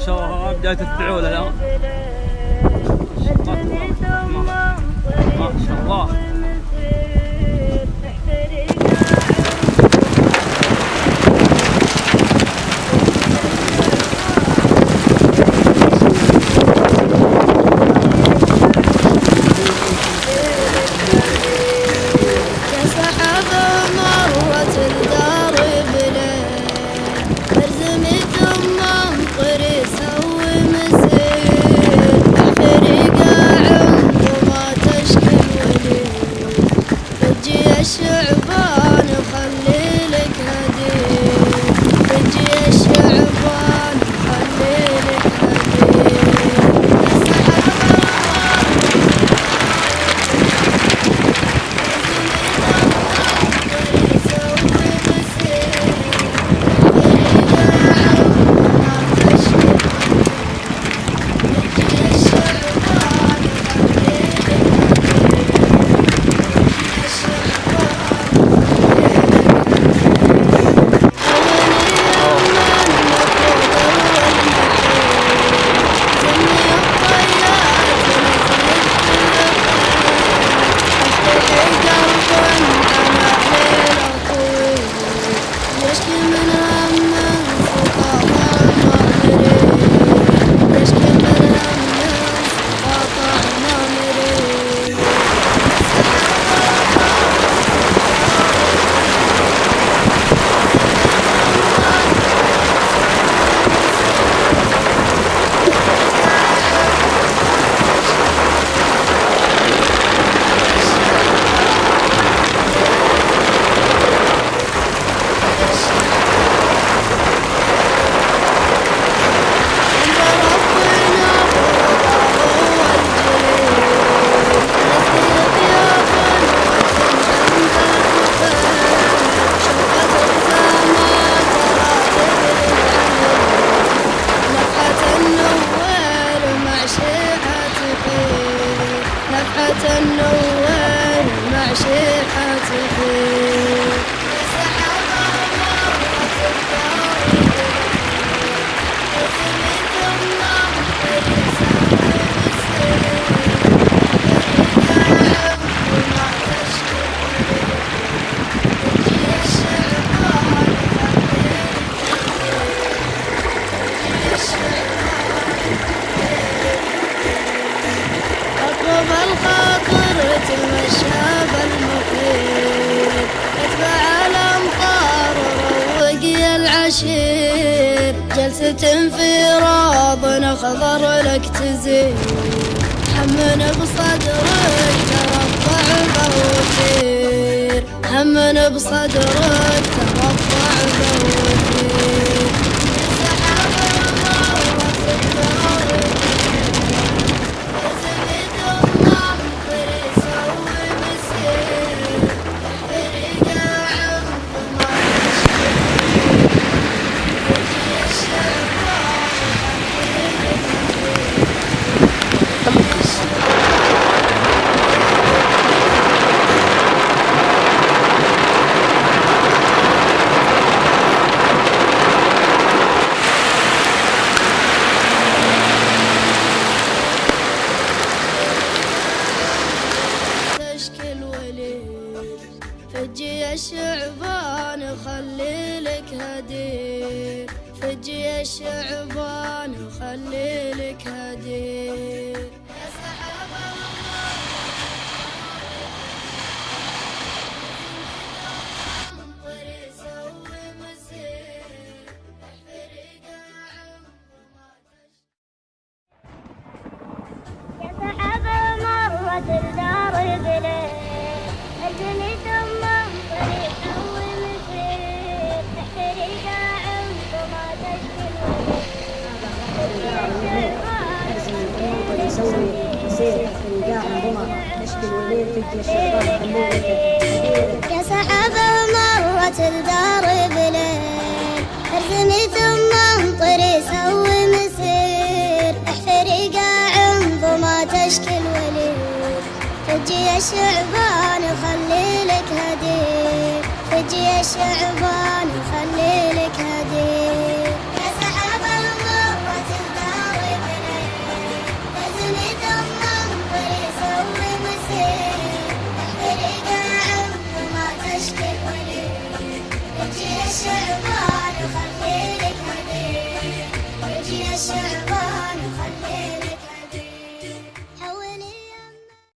شاء الله بداية الفعول الآن. ما شاء الله. جلسة في راض خضر لك تزين حمن بصدرك ترفع بوثير حمن بصدرك ترفع بوثير سحاب المروة الدار يزمد النمطر يسوي مسير فريق عمق ما فجي الشعبان خلي لك هدير فجي الشعبان خلي لك هدير يا سحاب الله المنطر يسوي مسير الفريق عمق ما تشكي يا سحاب مرت الدار بليل أجلي ثم طريق ومسير تحريق عمق ما يا سحابة مرت الدار بليل ارسمي ثم انطري سوي مسير احفري قاع ما تشكي الوليد فجي الشعبان وخلي لك هدير فجي الشعبان